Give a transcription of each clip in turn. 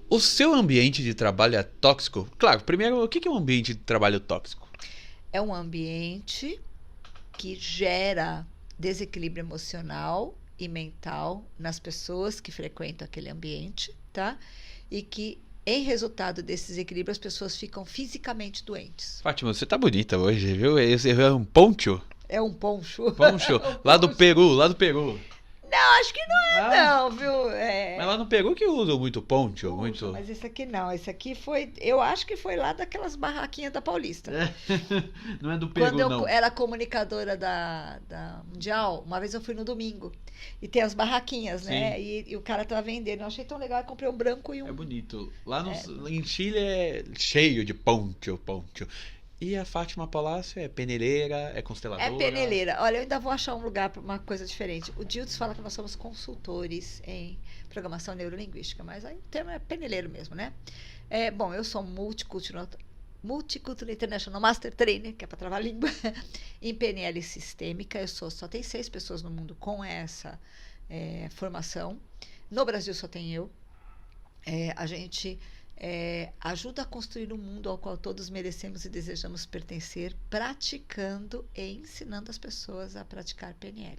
O seu ambiente de trabalho é tóxico? Claro, primeiro, o que é um ambiente de trabalho tóxico? É um ambiente que gera desequilíbrio emocional e mental nas pessoas que frequentam aquele ambiente, tá? E que, em resultado desse desequilíbrio, as pessoas ficam fisicamente doentes. Fátima, você tá bonita hoje, viu? Esse é um poncho. É um poncho. Poncho, É um lá do poncho. Peru, lá do Peru. Não, acho que não é Ah, não, viu? mas lá no Peru que usam muito poncho, Puxa, muito... mas esse aqui não. Esse aqui foi, eu acho que foi lá daquelas barraquinhas da Paulista. Não é do Quando Peru, eu não. era comunicadora da Mundial, uma vez eu fui no domingo. E tem as barraquinhas, Sim, né? E o cara tava vendendo. Eu achei tão legal. Eu comprei um branco e é um. bonito. Em Chile é cheio de poncho, poncho. E a Fátima Palácio é peneireira, é É consteladora. peneleira. Olha, eu ainda vou achar um lugar para uma coisa diferente. O Dildes fala que nós somos consultores em programação neurolinguística, mas aí o termo é peneleiro mesmo, né? Bom, eu sou Multicultural International Master Trainer, que é para travar a língua, em PNL sistêmica. Só tem 6 pessoas no mundo com essa formação. No Brasil só tem eu. A gente ajuda a construir um mundo ao qual todos merecemos e desejamos pertencer, praticando e ensinando as pessoas a praticar PNL.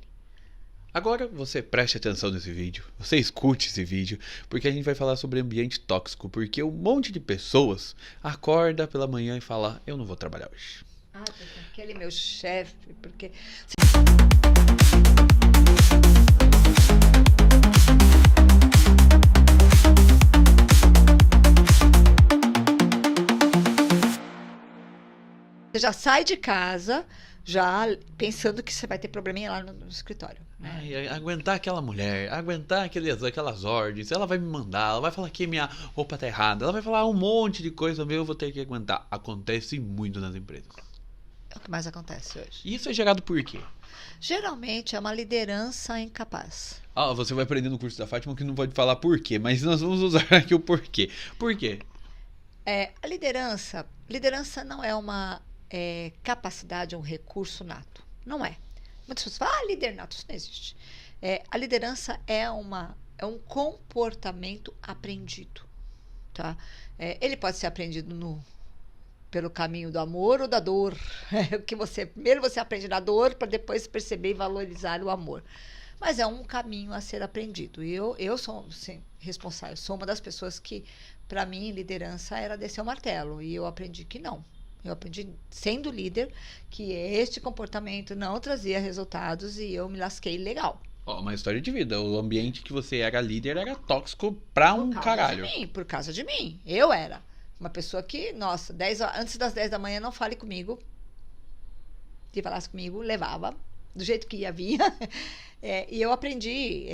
Agora você preste atenção nesse vídeo, você escute esse vídeo, porque a gente vai falar sobre ambiente tóxico, porque um monte de pessoas acorda pela manhã e fala, eu não vou trabalhar hoje. Ah, porque aquele meu chefe, porque você já sai de casa já pensando que você vai ter probleminha lá no escritório, né? Ai, aguentar aquela mulher, aguentar aquelas ordens, ela vai me mandar, ela vai falar que minha roupa tá errada, ela vai falar um monte de coisa meu, eu vou ter que aguentar. Acontece muito nas empresas. É o que mais acontece hoje. E isso é gerado por quê? Geralmente é uma liderança incapaz. Ah, você vai aprender no curso da Fátima que não pode falar por quê, mas nós vamos usar aqui o porquê. Por quê? A liderança não é uma capacidade, um recurso nato. Não é. Muitas pessoas falam, líder nato, isso não existe. A liderança é um comportamento aprendido. Tá? Ele pode ser aprendido pelo caminho do amor ou da dor. Primeiro você aprende na dor para depois perceber e valorizar o amor. Mas é um caminho a ser aprendido. E eu sou sim, responsável, sou uma das pessoas que, para mim, liderança era descer o martelo. E eu aprendi que não. Eu aprendi, sendo líder, que este comportamento não trazia resultados e eu me lasquei legal. Ó, uma história de vida. O ambiente que você era líder era tóxico pra Por um causa de caralho. mim, por causa de mim. Eu era uma pessoa que, nossa, antes das 10 da manhã não fale comigo. Se falasse comigo, levava. Do jeito que ia, vinha. E eu aprendi,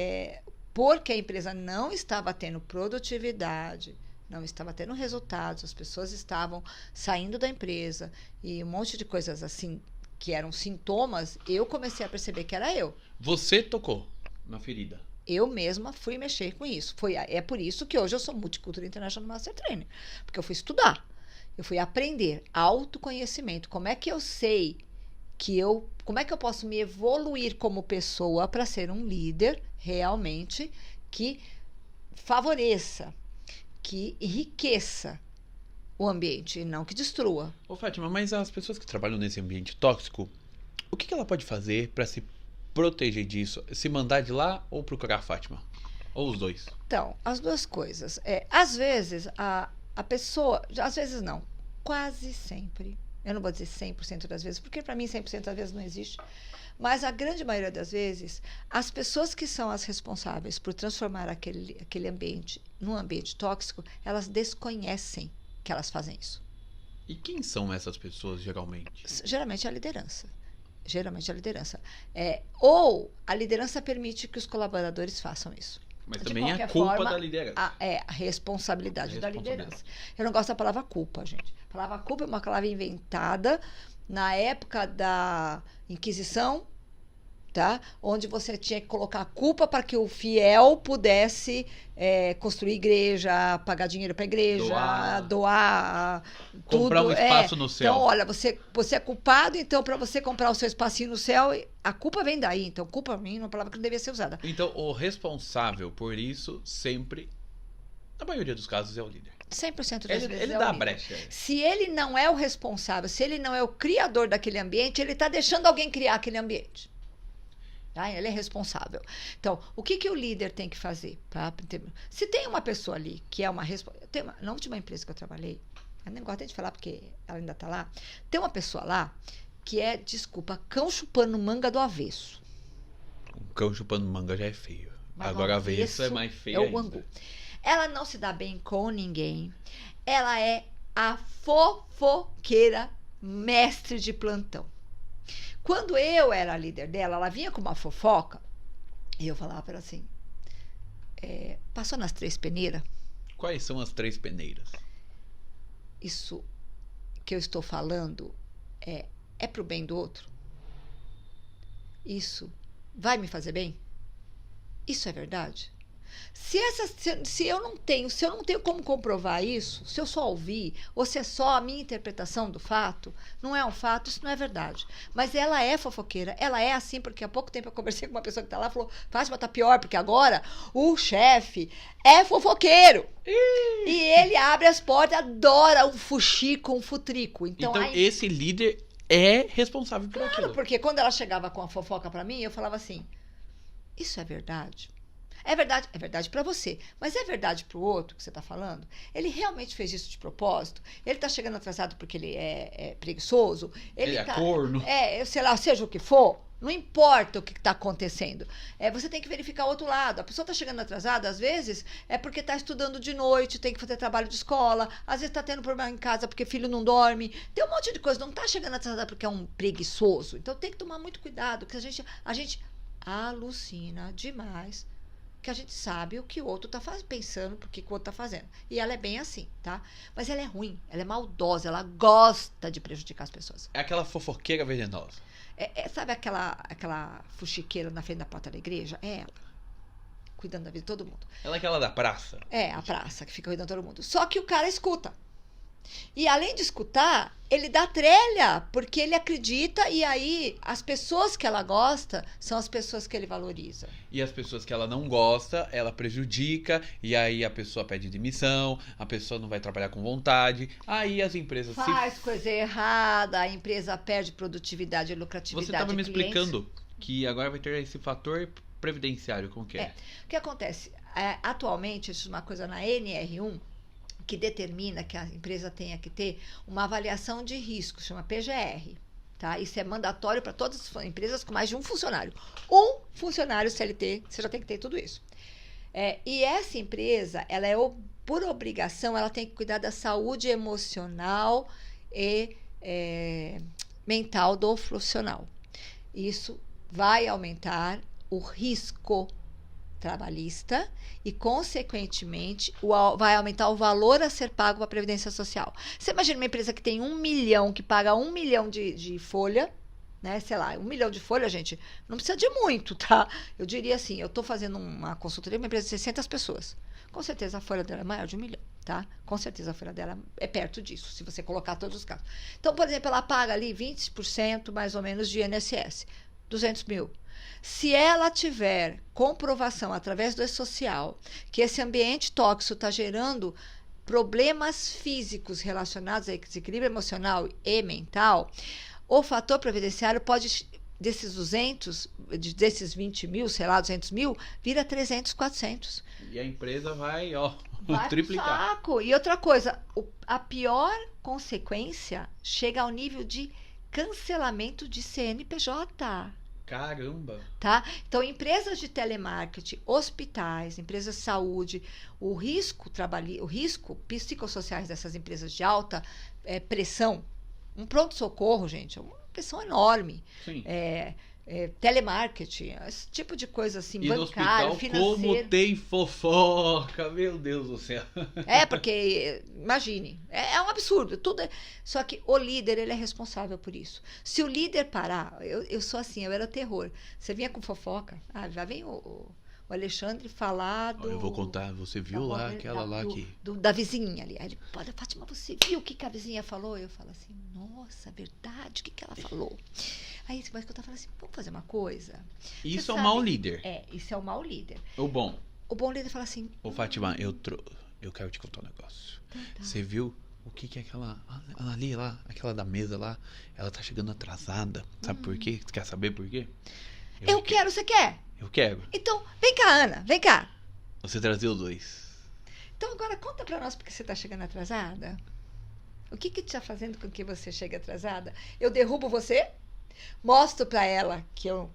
porque a empresa não estava tendo produtividade, não estava tendo resultados, as pessoas estavam saindo da empresa e um monte de coisas assim que eram sintomas, eu comecei a perceber que era eu. Você tocou na ferida. Eu mesma fui mexer com isso. É por isso que hoje eu sou Multicultural International Master Trainer. Porque eu fui estudar. Eu fui aprender autoconhecimento. Como é que eu sei como é que eu posso me evoluir como pessoa para ser um líder realmente que favoreça, que enriqueça o ambiente e não que destrua. Ô Fátima, mas as pessoas que trabalham nesse ambiente tóxico, o que ela pode fazer pra se proteger disso? Se mandar de lá ou procurar a Fátima? Ou os dois? Então, as duas coisas. Às vezes, a pessoa, às vezes não, quase sempre, eu não vou dizer 100% das vezes, porque para mim 100% das vezes não existe, mas a grande maioria das vezes, as pessoas que são as responsáveis por transformar aquele ambiente num ambiente tóxico, elas desconhecem que elas fazem isso. E quem são essas pessoas geralmente? Geralmente é a liderança. Geralmente é a liderança. Ou a liderança permite que os colaboradores façam isso. Mas De também é qualquer culpa forma, da liderança. a responsabilidade da Responsabilidade. liderança. Eu não gosto da palavra culpa, gente. A palavra culpa é uma palavra inventada na época da Inquisição, tá? Onde você tinha que colocar a culpa para que o fiel pudesse construir igreja, pagar dinheiro para a igreja, doar Comprar tudo. um espaço no céu. Então, olha, você é culpado, então para você comprar o seu espacinho no céu, a culpa vem daí. Então, culpa para mim é uma palavra que não devia ser usada. Então, o responsável por isso sempre Na maioria dos casos é o líder. 100% das vezes Ele é dá o a líder. brecha. Se ele não é o responsável, se ele não é o criador daquele ambiente, ele está deixando alguém criar aquele ambiente. Tá? Ele é responsável. Então, o que o líder tem que fazer? Se tem uma pessoa ali que é uma responsável. Na última empresa que eu trabalhei, eu nem gosto de falar porque ela ainda está lá, tem uma pessoa lá que é, desculpa, cão chupando manga do avesso. Um cão chupando manga já é feio. Mas Agora avesso é mais feio é o ainda. angu. Ela não se dá bem com ninguém. Ela é a fofoqueira mestre de plantão. Quando eu era a líder dela, ela vinha com uma fofoca e eu falava para ela assim, passou nas 3 peneiras? Quais são as 3 peneiras? Isso que eu estou falando é pro bem do outro? Isso vai me fazer bem? Isso é verdade? Se eu não tenho como comprovar isso, se eu só ouvir, ou se é só a minha interpretação do fato, não é um fato, isso não é verdade. Mas ela é fofoqueira, ela é assim, porque há pouco tempo eu conversei com uma pessoa que está lá e falou, Fátima, tá pior, porque agora o chefe é fofoqueiro. E ele abre as portas, adora um fuxico, um futrico. Então aí, esse líder é responsável por aquilo. claro, porque quando ela chegava com a fofoca para mim, eu falava assim, isso é verdade? É verdade para você, mas é verdade para o outro que você está falando? Ele realmente fez isso de propósito? Ele está chegando atrasado porque ele é preguiçoso? Ele é corno? Sei lá, seja o que for, não importa o que está acontecendo. Você tem que verificar o outro lado. A pessoa está chegando atrasada, às vezes, é porque está estudando de noite, tem que fazer trabalho de escola, às vezes está tendo problema em casa porque filho não dorme. Tem um monte de coisa. Não está chegando atrasada porque é um preguiçoso. Então tem que tomar muito cuidado, porque a gente alucina demais que a gente sabe o que o outro está pensando, porque o outro está fazendo. E ela é bem assim, tá? Mas ela é ruim, ela é maldosa, ela gosta de prejudicar as pessoas. É aquela fofoqueira venenosa. Sabe aquela fuxiqueira na frente da porta da igreja? É ela. Cuidando da vida de todo mundo. Ela é aquela da praça. É, a praça, que fica cuidando de todo mundo. Só que o cara escuta. E além de escutar, ele dá trelha, porque ele acredita e aí as pessoas que ela gosta são as pessoas que ele valoriza. E as pessoas que ela não gosta, ela prejudica, e aí a pessoa pede demissão, a pessoa não vai trabalhar com vontade, aí as empresas faz coisa errada, a empresa perde produtividade e lucratividade. Você estava me clientes. explicando que agora vai ter esse fator previdenciário, como que é? O que acontece? Atualmente, existe uma coisa na NR1 que determina que a empresa tenha que ter uma avaliação de risco, chama PGR. Tá? Isso é mandatório para todas as empresas com mais de um funcionário. Um funcionário CLT, você já tem que ter tudo isso. E essa empresa, ela por obrigação, ela tem que cuidar da saúde emocional e mental do profissional. Isso vai aumentar o risco trabalhista e, consequentemente, vai aumentar o valor a ser pago para a Previdência Social. Você imagina uma empresa que tem 1 milhão, que paga 1 milhão de folha, né? Sei lá, 1 milhão de folha, gente, não precisa de muito, tá? Eu diria assim, eu estou fazendo uma consultoria, uma empresa de 600 pessoas. Com certeza a folha dela é maior de 1 milhão, tá? Com certeza a folha dela é perto disso, se você colocar todos os casos. Então, por exemplo, ela paga ali 20% mais ou menos de INSS, 200 mil. Se ela tiver comprovação através do E-Social que esse ambiente tóxico está gerando problemas físicos relacionados a desequilíbrio emocional e mental, o fator previdenciário pode, desses 20 mil, sei lá, 200 mil, vira 300, 400. E a empresa vai triplicar. Saco. E outra coisa, a pior consequência chega ao nível de cancelamento de CNPJ. Caramba! Tá? Então, empresas de telemarketing, hospitais, empresas de saúde, o risco psicossociais dessas empresas de alta pressão, um pronto-socorro, gente, é uma pressão enorme. Sim. Telemarketing, esse tipo de coisa assim, e bancário, no hospital, financeiro. como tem fofoca, meu Deus do céu. Porque, imagine, é um absurdo. Só que o líder, ele é responsável por isso. Se o líder parar, eu sou assim, eu era terror. Você vinha com fofoca, já vem o Alexandre falar do... Eu vou contar, você viu lá aquela lá que... Da vizinha ali. Aí ele, Fátima, você viu o que a vizinha falou? Eu falo assim, nossa, verdade, o que ela falou? Aí você vai escutar e fala assim, vamos fazer uma coisa? Isso é um mau líder. Isso é um mau líder. O bom líder fala assim... Ô, Fátima, eu quero te contar um negócio. Então tá. Você viu o que é aquela ali lá, aquela da mesa lá? Ela tá chegando atrasada. Sabe por quê? Você quer saber por quê? Eu quero, você quer? Eu quero. Então, vem cá, Ana, vem cá. Você trazia os dois. Então agora conta pra nós porque você tá chegando atrasada. O que que tá fazendo com que você chegue atrasada? Eu derrubo você, mostro pra ela que eu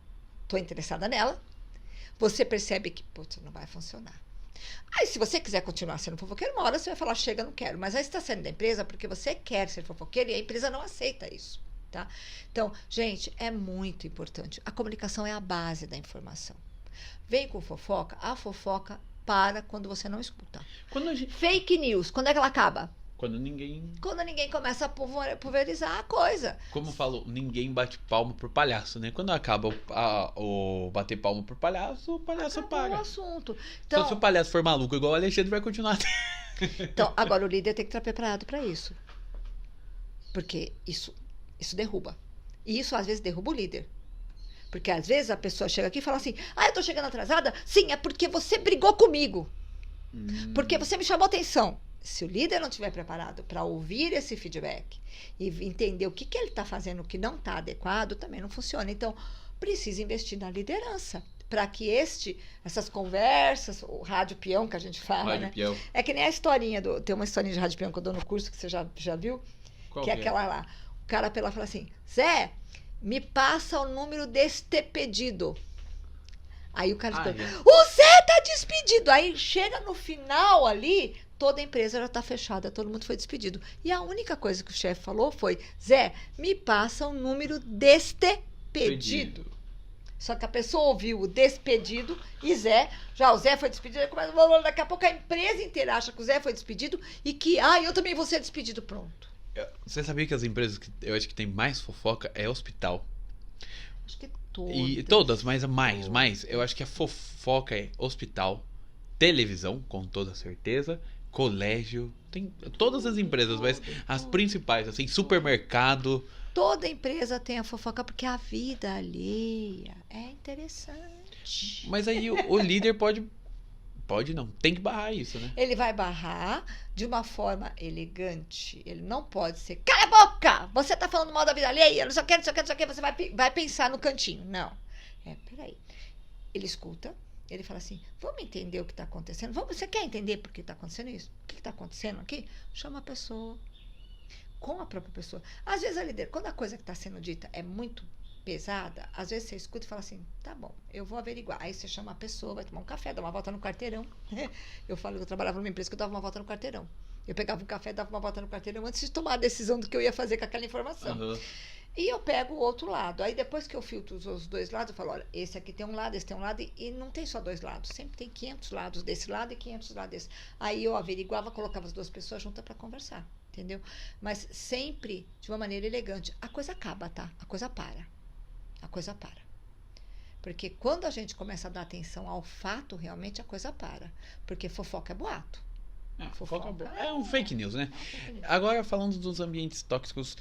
tô interessada nela. Você percebe que, putz, não vai funcionar. Aí, se você quiser continuar sendo fofoqueiro, uma hora você vai falar, chega, não quero. Mas aí você está saindo da empresa porque você quer ser fofoqueiro e a empresa não aceita isso, tá? Então, gente, é muito importante. A comunicação é a base da informação. Vem com fofoca, a fofoca para quando você não escuta. Fake news, quando é que ela acaba? Quando ninguém... Quando ninguém começa a pulverizar a coisa. Como falou, ninguém bate palma por palhaço, né? Quando acaba o bater palma por palhaço, o palhaço Acabou paga. o assunto. Então, se o palhaço for maluco igual o Alexandre, vai continuar. Então, agora o líder tem que estar preparado para isso. Porque isso derruba. E isso, às vezes, derruba o líder. Porque, às vezes, a pessoa chega aqui e fala assim, eu tô chegando atrasada? Sim, é porque você brigou comigo. Porque você me chamou atenção. Se o líder não estiver preparado para ouvir esse feedback e entender o que ele está fazendo que não está adequado, também não funciona. Então, precisa investir na liderança para que essas conversas, o rádio peão que a gente fala, Rádio né? peão. É que nem a historinha, tem uma historinha de rádio peão que eu dou no curso, que você já viu? Qual que é aquela lá. O cara pela fala assim, Zé, me passa o número deste pedido. Aí o cara diz, o Zé tá despedido. Aí chega no final ali, toda a empresa já está fechada, todo mundo foi despedido. E a única coisa que o chefe falou foi, Zé, me passa o número deste pedido. Só que a pessoa ouviu o despedido e o Zé foi despedido, daqui a pouco a empresa inteira acha que o Zé foi despedido e que, eu também vou ser despedido, pronto. Você sabia que as empresas que eu acho que tem mais fofoca é hospital? Acho que todas. E todas, mas mais. Eu acho que a fofoca é hospital, televisão, com toda certeza, colégio, tem todas as empresas, mas as principais, assim, supermercado. Toda empresa tem a fofoca porque a vida alheia é interessante. Mas aí o líder pode não, tem que barrar isso, né? Ele vai barrar de uma forma elegante. Ele não pode ser, cala a boca! Você tá falando mal da vida alheia, não sei o que, você vai pensar no cantinho. Não. Peraí. Ele escuta. Ele fala assim, vamos entender o que está acontecendo? Você quer entender por que está acontecendo isso? O que está acontecendo aqui? Chama a pessoa. Com a própria pessoa. Às vezes, quando a coisa que está sendo dita é muito pesada, às vezes você escuta e fala assim, tá bom, eu vou averiguar. Aí você chama a pessoa, vai tomar um café, dá uma volta no quarteirão. Eu trabalhava numa empresa que eu dava uma volta no quarteirão. Eu pegava um café, dava uma volta no quarteirão antes de tomar a decisão do que eu ia fazer com aquela informação. Uhum. E eu pego o outro lado. Aí depois que eu filtro os dois lados, eu falo, olha, esse aqui tem um lado, esse tem um lado, e não tem só dois lados. Sempre tem 500 lados desse lado e 500 lados desse. Aí eu averiguava, colocava as duas pessoas juntas para conversar, entendeu? Mas sempre de uma maneira elegante. A coisa acaba, tá? A coisa para. A coisa para. Porque quando a gente começa a dar atenção ao fato, realmente a coisa para. Porque fofoca é boato. Fofoca é um fake news, né? Agora, falando dos ambientes tóxicos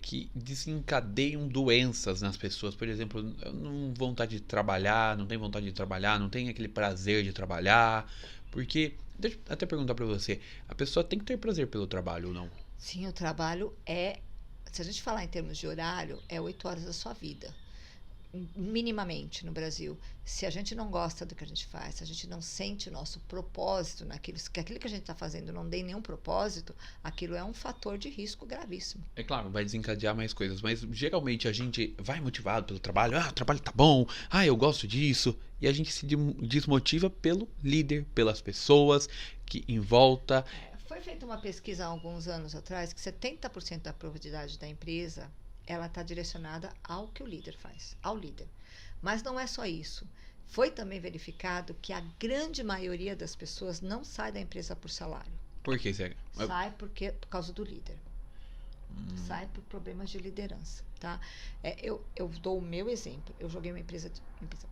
que desencadeiam doenças nas pessoas. Por exemplo, não vontade de trabalhar, não tem vontade de trabalhar, não tem aquele prazer de trabalhar. Porque, deixa eu até perguntar pra você, a pessoa tem que ter prazer pelo trabalho ou não? Sim, o trabalho se a gente falar em termos de horário, é 8 horas da sua vida. Minimamente no Brasil. Se a gente não gosta do que a gente faz, se a gente não sente o nosso propósito naquilo, que aquilo que a gente está fazendo não tem nenhum propósito, aquilo é um fator de risco gravíssimo. É claro, vai desencadear mais coisas, mas geralmente a gente vai motivado pelo trabalho, o trabalho tá bom, eu gosto disso, e a gente se desmotiva pelo líder, pelas pessoas que em volta. Foi feita uma pesquisa há alguns anos atrás que 70% da produtividade da empresa ela está direcionada ao que o líder faz, ao líder. Mas não é só isso. Foi também verificado que a grande maioria das pessoas não sai da empresa por salário. Por que, Zé? Sai por causa do líder. Sai por problemas de liderança. Tá? Eu dou o meu exemplo. Eu joguei uma empresa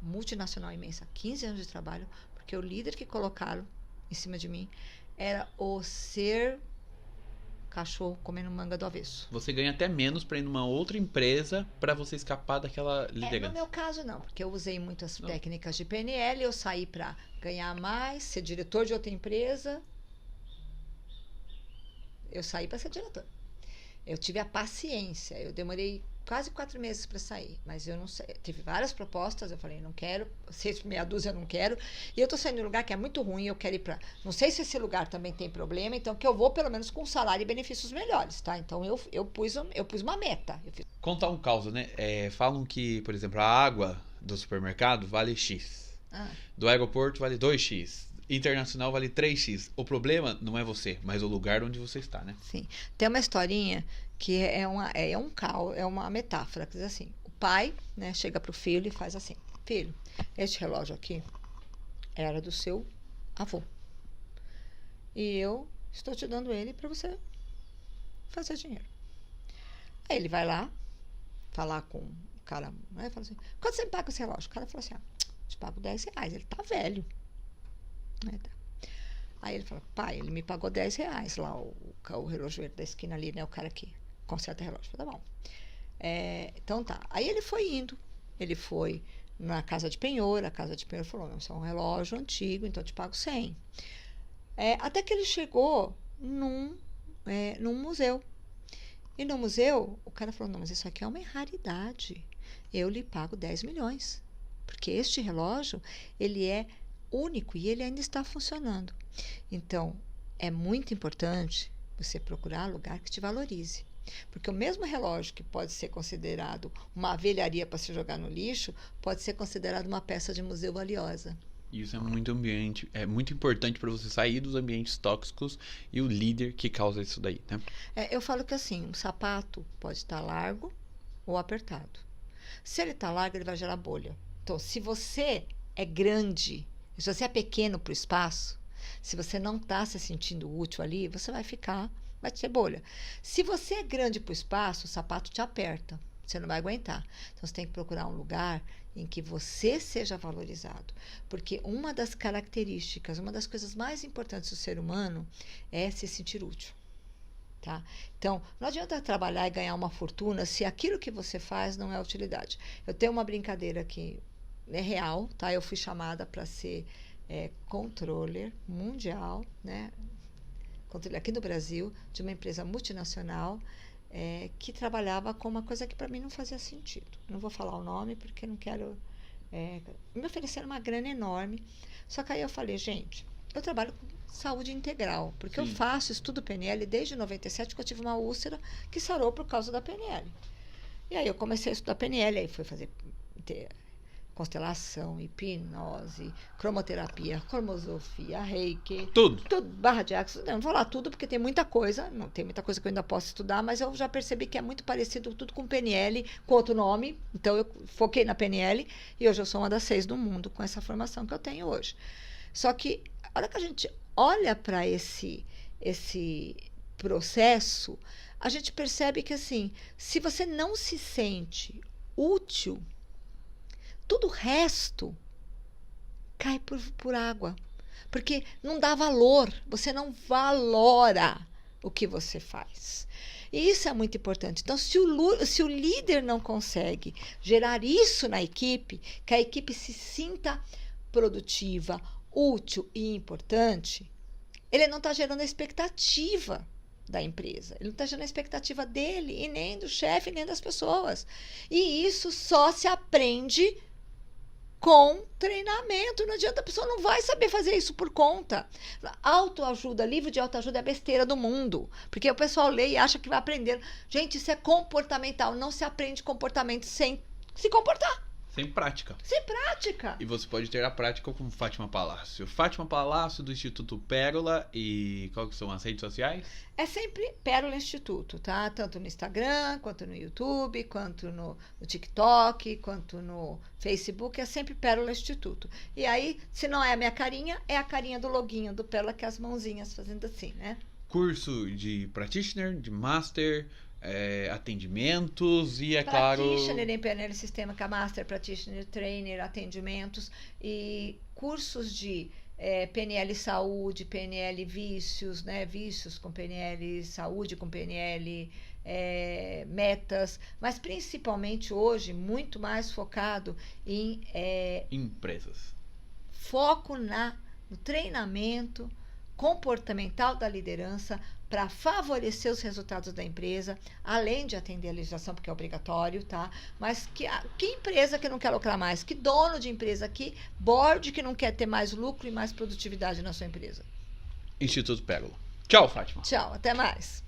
multinacional imensa, 15 anos de trabalho, porque o líder que colocaram em cima de mim era o ser cachorro comendo manga do avesso. Você ganha até menos para ir numa outra empresa para você escapar daquela liderança. No meu caso, não, porque eu usei muitas técnicas de PNL, eu saí para ganhar mais, ser diretor de outra empresa eu saí para ser diretora. Eu tive a paciência, eu demorei quase 4 meses para sair, mas eu não sei, tive várias propostas, eu falei, não quero, 6 meia dúzia eu não quero, e eu tô saindo de um lugar que é muito ruim, eu quero ir para, não sei se esse lugar também tem problema, então que eu vou pelo menos com salário e benefícios melhores, tá? Então eu pus uma meta. Contar um caos, né? Falam que, por exemplo, a água do supermercado vale X. Do aeroporto vale 2X. Internacional vale 3X. O problema não é você, mas o lugar onde você está, né? Sim. Tem uma historinha que é uma metáfora, que diz assim, o pai, né, chega pro filho e faz assim, filho, este relógio aqui era do seu avô. E eu estou te dando ele para você fazer dinheiro. Aí ele vai lá, falar com o cara, né, fala assim, quanto você me paga esse relógio? O cara fala assim, te pago R$10, ele tá velho. Aí ele fala, pai, ele me pagou R$10 lá, o relojoeiro da esquina ali, né, o cara que conserta relógio. Eu falei, tá bom. Então tá. Aí ele foi indo, ele foi na casa de penhor, a casa de penhor falou, não, isso é um relógio antigo, então eu te pago 100. Até que ele chegou num museu. E no museu, o cara falou, não, mas isso aqui é uma raridade. Eu lhe pago 10 milhões. Porque este relógio, ele é único e ele ainda está funcionando. Então, é muito importante você procurar lugar que te valorize. Porque o mesmo relógio que pode ser considerado uma velharia para se jogar no lixo, pode ser considerado uma peça de museu valiosa. Isso é muito importante para você sair dos ambientes tóxicos e o líder que causa isso daí, né? Eu falo que assim, um sapato pode estar largo ou apertado. Se ele está largo, ele vai gerar bolha. Então, se você é grande, se você é pequeno para o espaço, se você não está se sentindo útil ali, você vai ter bolha. Se você é grande para o espaço, o sapato te aperta, você não vai aguentar. Então, você tem que procurar um lugar em que você seja valorizado. Porque uma das características, uma das coisas mais importantes do ser humano é se sentir útil. Tá? Então, não adianta trabalhar e ganhar uma fortuna se aquilo que você faz não é utilidade. Eu tenho uma brincadeira que é real, tá? Eu fui chamada para ser controller mundial, né? Controller aqui no Brasil, de uma empresa multinacional que trabalhava com uma coisa que para mim não fazia sentido. Não vou falar o nome porque não quero... me ofereceram uma grana enorme. Só que aí eu falei, gente, eu trabalho com saúde integral, porque eu faço estudo PNL desde 97, que eu tive uma úlcera que sarou por causa da PNL. E aí eu comecei a estudar PNL, aí fui fazer constelação, hipnose, cromoterapia, cromosofia, reiki. Tudo. Barra de axis. Não vou falar tudo, porque tem muita coisa. Não tem muita coisa que eu ainda posso estudar, mas eu já percebi que é muito parecido tudo com PNL, com outro nome. Então, eu foquei na PNL e hoje eu sou uma das 6 do mundo com essa formação que eu tenho hoje. Só que, a hora que a gente olha para esse processo, a gente percebe que, assim, se você não se sente útil, tudo o resto cai por água. Porque não dá valor, você não valora o que você faz. E isso é muito importante. Então, se o líder não consegue gerar isso na equipe, que a equipe se sinta produtiva, útil e importante, ele não está gerando a expectativa da empresa. Ele não está gerando a expectativa dele, e nem do chefe, nem das pessoas. E isso só se aprende com treinamento. Não adianta, a pessoa não vai saber fazer isso por conta. Autoajuda, livro de autoajuda é a besteira do mundo. Porque o pessoal lê e acha que vai aprender. Gente, isso é comportamental. Não se aprende comportamento sem se comportar. Sem prática. Sem prática. E você pode ter a prática com Fátima Palácio. Fátima Palácio, do Instituto Pérola. E qual que são as redes sociais? É sempre Pérola Instituto, tá? Tanto no Instagram, quanto no YouTube, quanto no TikTok, quanto no Facebook. É sempre Pérola Instituto. E aí, se não é a minha carinha, é a carinha do loguinho do Pérola, que é as mãozinhas fazendo assim, né? Curso de practitioner, de master... atendimentos e, claro... Practitioner em PNL Sistema, que é Master Practitioner, Trainer, atendimentos e cursos de PNL Saúde, PNL Vícios, né? Vícios com PNL Saúde, com PNL Metas, mas principalmente hoje muito mais focado em... empresas. Foco no treinamento comportamental da liderança para favorecer os resultados da empresa, além de atender a legislação, porque é obrigatório, tá? Mas que empresa que não quer lucrar mais? Que dono de empresa? Que board que não quer ter mais lucro e mais produtividade na sua empresa? Instituto Pérola. Tchau, Fátima. Tchau, até mais.